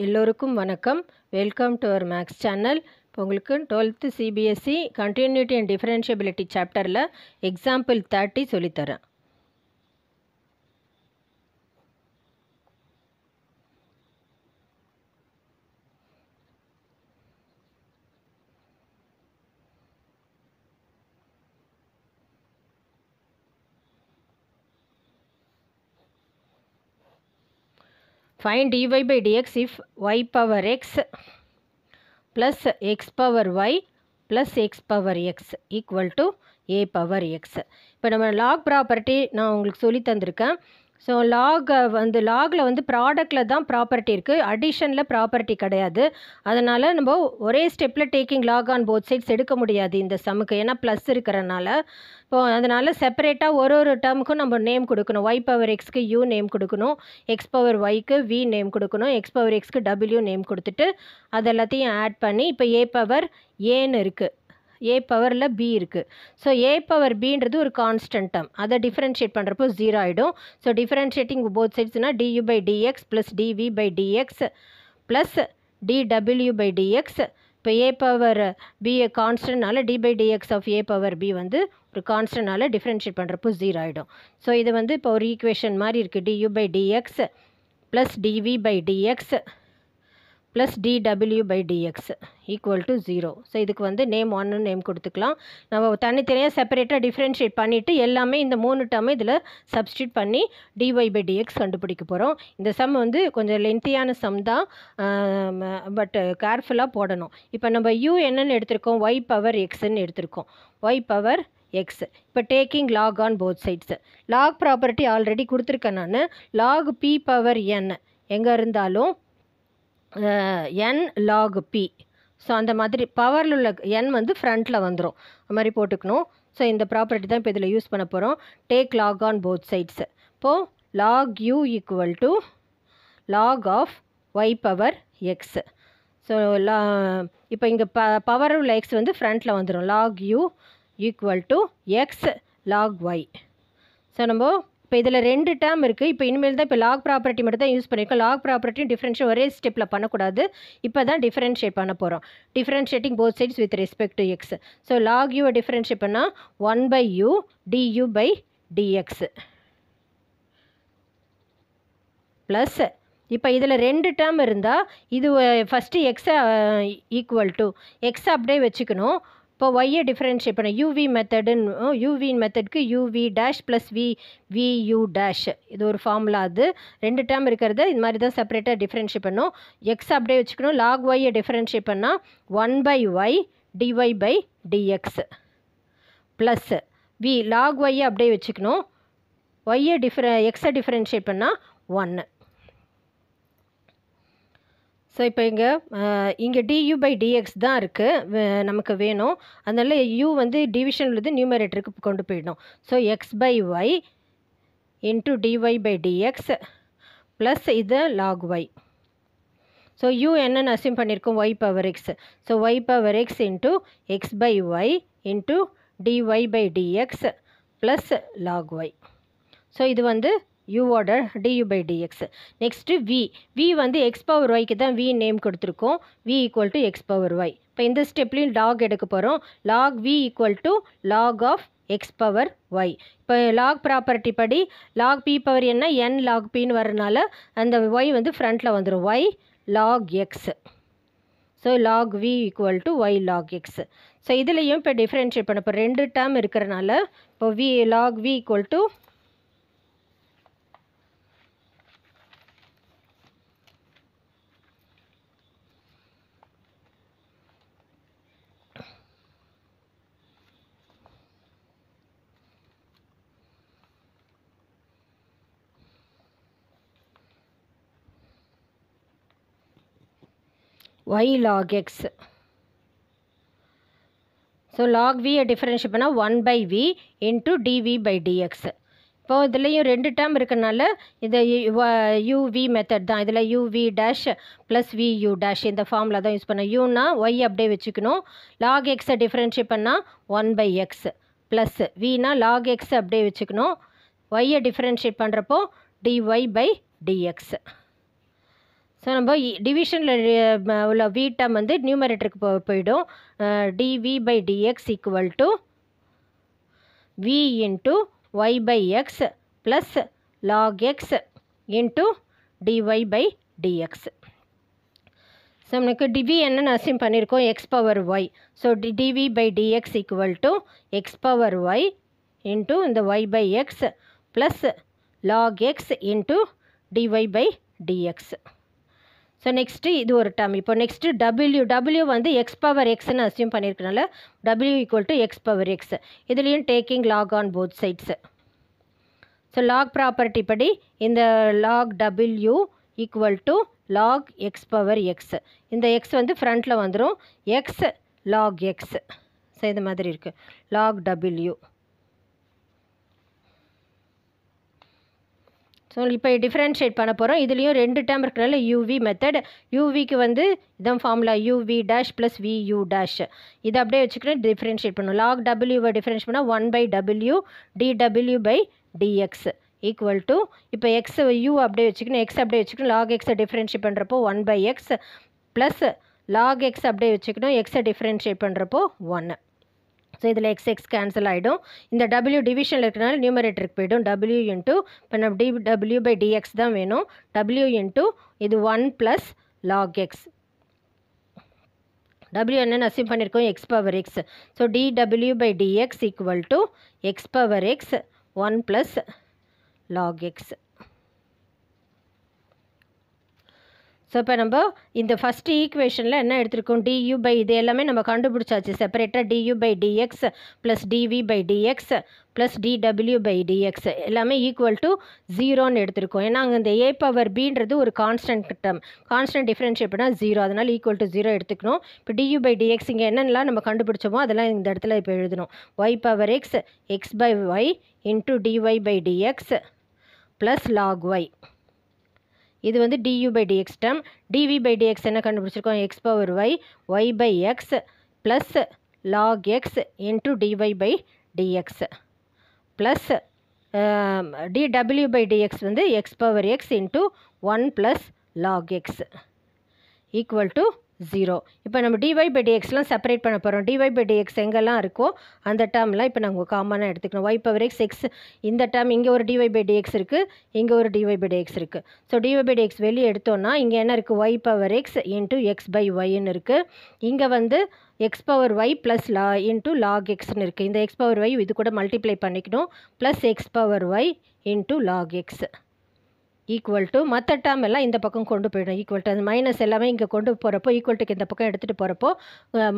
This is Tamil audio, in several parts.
எல்லோருக்கும் வணக்கம். Welcome to our maths channel. இப்போ உங்களுக்கு 12th CBSE continuity and differentiability சாப்டரில் எக்ஸாம்பிள் 30 சொல்லித்தரேன். Find dy by dx if y power x plus x power y plus x power x equal to a power x. இப்போ நம்ம log ப்ராப்பர்ட்டி நான் உங்களுக்கு சொல்லி தந்திருக்கேன். ஸோ லாகில் ப்ராடக்டில் தான் ப்ராப்பர்ட்டி இருக்குது, அடிஷனில் ப்ராப்பர்ட்டி கிடையாது. அதனால் நம்ம ஒரே ஸ்டெப்பில் taking log on both sides எடுக்க முடியாது இந்த சம்முக்கு, ஏன்னா ப்ளஸ் இருக்கிறனால. இப்போது அதனால் செப்பரேட்டாக ஒரு டேர்முக்கும் நம்ம நேம் கொடுக்கணும். ஒய் பவர் எக்ஸ்க்கு யூ நேம் கொடுக்கணும், எக்ஸ் பவர் ஒய்க்கு வி நேம் கொடுக்கணும், எக்ஸ் பவர் எக்ஸ்க்கு டபிள்யூ நேம் கொடுத்துட்டு அது எல்லாத்தையும் ஆட் பண்ணி இப்போ ஏ பவர் ஏன்னு இருக்குது, ஏ பவரில் பி இருக்குது. ஸோ ஏ பவர் பின்றது ஒரு கான்ஸ்டன்ட் டேர்ம், அதை டிஃபரன்ஷியேட் பண்ணுறப்போ 0 ஆகிடும். ஸோ டிஃபரன்ஷியேட்டிங் போத் சைட்ஸ்னால் du by dx plus dv by dx plus dw by dx. இப்போ ஏ பவர் பி கான்ஸ்டன்ட்னால d by dx of a power b ஒரு கான்ஸ்டன்ட்னால டிஃபரன்ஷியேட் பண்ணுறப்போ 0 ஆகிடும். ஸோ இது இப்போ ஒரு ஈக்குவேஷன் மாதிரி இருக்குது, du by dx plus dv by dx plus dw by dx equal to 0. So இதுக்கு நேம் 1 நேம் கொடுத்துக்கலாம். நம்ம தனித்தனியாக செப்பரேட்டாக டிஃப்ரென்ஷியேட் பண்ணிவிட்டு எல்லாமே இந்த 3 டேர்மை இதில் சப்ஸ்டியூட் பண்ணி dy by dx கண்டுபிடிக்க போகிறோம். இந்த சம் கொஞ்சம் லென்த்தியான சம் தான், பட் கேர்ஃபுல்லாக போடணும். இப்போ நம்ம u என்னென்னு எடுத்திருக்கோம், y பவர் எக்ஸ்ன்னு எடுத்திருக்கோம், y பவர் எக்ஸ். இப்போ taking log on both sides. Log property already கொடுத்துருக்கேன் நான். லாக் பி பவர் n எங்கே இருந்தாலும் n log p. ஸோ அந்த மாதிரி பவரில் உள்ள n ஃப்ரண்ட்டில் வந்துடும், அது மாதிரி போட்டுக்கணும். ஸோ இந்த ப்ராப்பர்ட்டி தான் இப்போ இதில் யூஸ் பண்ண போகிறோம். Take log on both sides. இப்போது log u equal to log of y power x. So இப்போ இங்கே பவர் உள்ள எக்ஸ் ஃப்ரண்ட்டில் வந்துடும். log u equal to x log y. So நம்ம இப்போ இதில் 2 டேர்ம் இருக்குது. இப்போ இனிமேல் தான் இப்போ லாக் ப்ராப்பர்ட்டி மட்டும் தான் யூஸ் பண்ணியிருக்கோம். லாக் ப்ராப்பர்ட்டியும் டிஃப்ரென்ஷியேட் ஒரே ஸ்டெப்பில் பண்ணக்கூடாது. இப்போ தான் டிஃப்ரென்ஷியேட் பண்ண போகிறோம். Differentiating both sides with respect to x. So log யூவை டிஃப்ரென்ஷியேட் பண்ணால் 1 by u du by dx plus இப்போ இதில் 2 டேர்ம் இருந்தால் இது ஃபஸ்ட்டு எக்ஸை ஈக்குவல் டு எக்ஸை அப்படியே வச்சுக்கணும். இப்போ ஒய்யை டிஃப்ரென்ஷியேட் பண்ண யூவி மெத்தடுன்னு, யூவின் மெத்தடுக்கு u v dash plus v u dash, இது ஒரு ஃபார்முலா. அது 2 டேர்ம் இருக்கிறத இது மாதிரி தான் செப்பரேட்டாக டிஃப்ரென்ஷியேட் பண்ணணும். எக்ஸ் அப்படியே வச்சுக்கணும். லாக் ஒய்யை டிஃப்ரென்ஷியேட் பண்ணால் 1 by y dy by dx plus v log ஒய்யை அப்படியே வச்சுக்கணும். ஒய்யை எக்ஸை டிஃப்ரென்ஷியேட் பண்ணால் 1. ஸோ இப்போ இங்கே du by dx தான் இருக்குது நமக்கு வேணும். அதனால் u டிவிஷன் உள்ளது நியூமரேட்டருக்கு கொண்டு போயிடணும். So x by y into dy by dx plus இது log y. ஸோ u என்னென்னு அசியூம் பண்ணியிருக்கோம், y power x. So y power x into x by y into dy by dx plus log y. So இது யூவோட du by dx. Next v x power ஒய்க்கு தான் v நேம் கொடுத்துருக்கோம். v equal to x power Y. இப்போ இந்த ஸ்டெப்லேயும் லாக் எடுக்க போகிறோம். Log v equal to lock of x power Y. இப்போ லாக் ப்ராப்பர்ட்டி படி லாக் p பவர் என்ன n லாக் பின்னு வரனால அந்த ஒய் ஃப்ரண்ட்டில் வந்துடும், y log x. So log v equal to y log x. So இதுலேயும் இப்போ டிஃப்ரென்ஷியேட் பண்ண இப்போ 2 டேர்ம் இருக்கிறனால இப்போ log v equal to y log x. So log v differentiate பண்ணால் 1 by v into dv by dx. இப்போது இதுலேயும் 2 டேர்ம் இருக்கிறனால இது uv மெத்தட் தான். இதில் uv dash plus vu dash இந்த ஃபார்முலா தான் யூஸ் பண்ணோம். யூனா y அப்படியே வச்சுக்கணும். log xை டிஃபரன்ஷியேட் பண்ணால் 1 by x ப்ளஸ் vனா log x அப்படியே வச்சுக்கணும். yயை டிஃபரன்ஷியேட் பண்ணுறப்போ dy by dx. ஸோ நம்ம டிவிஷனில் உள்ள v டேர்ம் வந்து நியூமரேட்டருக்கு போயிடும். dv by dx equal to v into y by x plus log x into dy by dx. So நமக்கு dv என்னன்னு அசியூம் பண்ணியிருக்கோம், x power y. So dv by dx equal to x power y into இந்த y by x plus log x into dy by dx. So next இது ஒரு டேர்ம். இப்போ நெக்ஸ்ட்டு w வந்து எக்ஸ் பவர் எக்ஸ்ன்னு அசியூம் பண்ணியிருக்கனால w equal to x power x. இதுலேயும் taking log on both sides. So log property படி இந்த log w equal to log x power x. இந்த எக்ஸ் வந்து ஃப்ரண்ட்டில் வந்துடும், எக்ஸ் லாக் எக்ஸ். ஸோ இது மாதிரி இருக்குது லாக் w. ஸோ இப்போ டிஃப்ரென்ஷியேட் பண்ண போகிறோம். இதுலேயும் ரெண்டு டேர்ம் இருக்கிறனால யூவி மெத்தட். யூவிக்கு வந்து இதான் formula UV dash plus v u dash. இதை அப்படியே வச்சுக்கிட்டு டிஃப்ரென்ஷியேட் பண்ணணும். லாக் டபிள்யூவை டிஃப்ரென்ஷியேட் பண்ணால் 1/w dw by dx equal to இப்போ எக்ஸ் யூ அப்படியே வச்சுக்கணும், எக்ஸ் அப்படியே வச்சுக்கணும். லாக் எக்ஸை டிஃப்ரென்ஷியேட் பண்ணுறப்போ 1/x ப்ளஸ் லாக் எக்ஸ் அப்படியே வச்சுக்கணும், எக்ஸை டிஃப்ரென்ஷியேட் பண்ணுறப்போ 1. ஸோ இதில் எக்ஸ் கேன்சல் ஆகிடும். இந்த w டிவிஷனில் இருக்கிறனால நியூமரேட்டருக்கு போய்டும். w இன்ட்டு இப்போ நம்ம dw by dx தான் வேணும். w இன்ட்டு இது 1 ப்ளஸ் லாக் எக்ஸ். w என்னென்னு அசியூம் பண்ணியிருக்கோம், X power x. So dw by dx equal to x power x 1 plus log x. So இப்போ நம்ம இந்த ஃபஸ்ட்டு ஈக்குவேஷனில் என்ன எடுத்திருக்கோம், du by இது எல்லாமே நம்ம கண்டுபிடிச்சாச்சு செப்பரேட்டாக. du by dx plus dv by dx plus dw by dx எல்லாமே ஈக்குவல் டு 0ன்னு எடுத்திருக்கோம். ஏன்னா அங்கே இந்த a பவர் bன்றது ஒரு கான்ஸ்டன்ட் டேர்ம், கான்ஸ்டன்ட் டிஃப்ரென்ஷியேட் பண்ணால் 0, அதனால் ஈக்குவல் டு 0 எடுத்துக்கணும். இப்போ du by dx இங்கே என்னென்னலாம் நம்ம கண்டுபிடிச்சோமோ அதெல்லாம் இந்த இடத்துல இப்போ எழுதணும். y power x x by y into dy by dx plus log y. இது வந்து du by dx term. dv by dx என்ன கண்டுபிடிச்சிருக்கோம், x power y y by x plus log x into dy by dx plus dw by dx வந்து x power x into 1 plus log x equal to 0. இப்போ நம்ம dy by dxலாம் செப்பரேட் பண்ண போகிறோம். dy by dx எங்கெல்லாம் இருக்கோ அந்த டேர்ம்லாம் இப்போ நாங்கள் காமனாக எடுத்துக்கணும். y பவர் x x இந்த டேர்ம் இங்கே ஒரு dy by dx இருக்குது, இங்கே ஒரு dy by dx இருக்குது. ஸோ dy by dx வெளியே எடுத்தோன்னா இங்கே என்ன இருக்குது, y power x into x by ஒய்ன்னு இருக்குது. இங்கே வந்து X power y plus into log எக்ஸ்ன்னு இருக்குது. இந்த எக்ஸ் பவர் y இது கூட மல்டிப்ளை பண்ணிக்கணும், plus x power y into log x equal to மற்ற டேர்ம் எல்லாம் இந்த பக்கம் கொண்டு போயிடும். ஈக்குவல் டு அந்த மைனஸ் எல்லாமே இங்கே கொண்டு போகிறப்போ ஈக்குவல் டுக்கு இந்த பக்கம் எடுத்துகிட்டு போகிறப்போ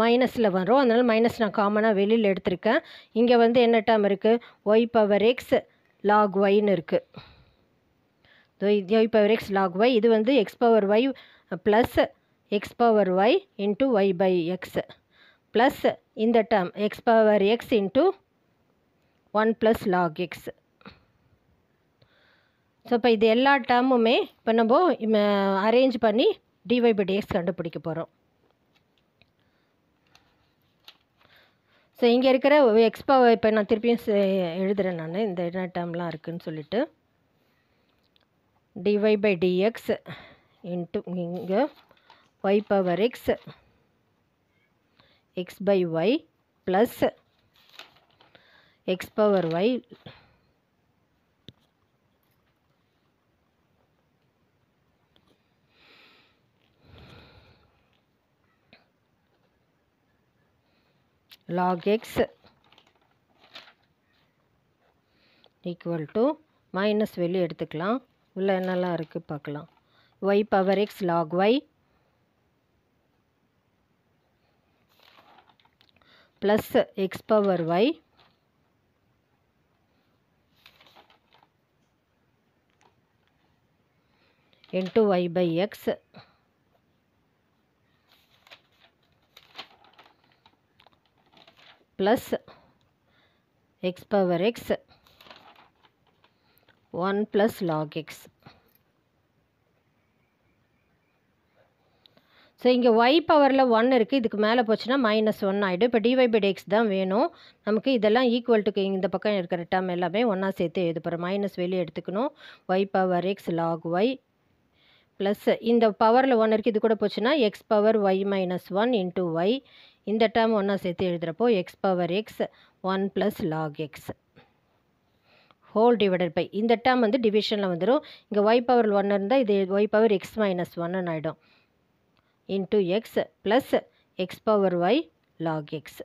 மைனஸில் வரும். அதனால் மைனஸ் நான் காமனாக வெளியில் எடுத்திருக்கேன். இங்கே வந்து என்ன டேர்ம் இருக்குது, ஒய் பவர் எக்ஸ் லாக் ஒய்ன்னு இருக்குது. Y power x log y. இது வந்து X power y plus x power y into y by x plus இந்த term x power x into 1 plus log x. So இப்போ இது எல்லா டேர்முமே இப்போ நம்ம அரேஞ்ச் பண்ணி dy by dx கண்டுபிடிக்க போகிறோம். ஸோ இங்கே இருக்கிற எக்ஸ் பவர் இப்போ நான் திருப்பியும் எழுதுகிறேன் நான் இந்த என்ன டேர்ம்லாம் இருக்குதுன்னு சொல்லிட்டு. dy by dx இன்ட்டு இங்கே y power x x by y plus x power y log x equal to minus வெளியே எடுத்துக்கலாம். உள்ள என்னெல்லாம் இருக்குது பார்க்கலாம். y power x log y plus x power y into y by x plus x power x 1 plus log x. So இங்கே y பவரில் 1 இருக்குது, இதுக்கு மேலே போச்சுன்னா -1 ஆகிடும். இப்போ dy by dx தான் வேணும் நமக்கு. இதெல்லாம் ஈக்குவல் டுக்கு இந்த பக்கம் இருக்கிற டேர்ம் எல்லாமே ஒன்றா சேர்த்து எழுத போகிறோம். மைனஸ் வெளியே எடுத்துக்கணும். y power x log y plus இந்த பவரில் 1 இருக்குது, இது கூட போச்சுன்னா x power y minus 1 into y. இந்த டேர்ம் ஒன்றா சேர்த்து எழுதுகிறப்போ x power x 1 plus log x whole divided by இந்த டேர்ம் வந்து டிவிஷனில் வந்துடும். இங்கே ஒய் பவர் 1 இருந்தால் இது ஒய் பவர் எக்ஸ் மைனஸ் 1 ஆகிடும். Into x plus x power y log x.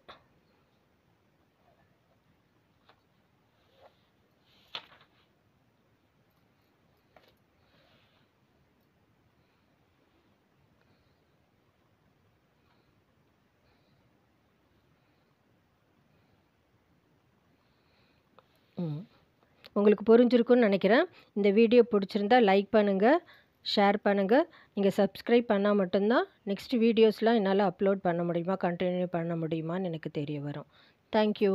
உங்களுக்கு புரிஞ்சிருக்குன்னு நினைக்கிறேன். இந்த வீடியோ பிடிச்சிருந்தா லைக் பண்ணுங்கள், ஷேர் பண்ணுங்கள். நீங்கள் சப்ஸ்கிரைப் பண்ணால் மட்டும்தான் நெக்ஸ்ட் வீடியோஸ்லாம் என்னால் அப்லோட் பண்ண முடியுமா, கண்டினியூ பண்ண முடியுமான்னு எனக்கு தெரிய வரும். தேங்க்யூ.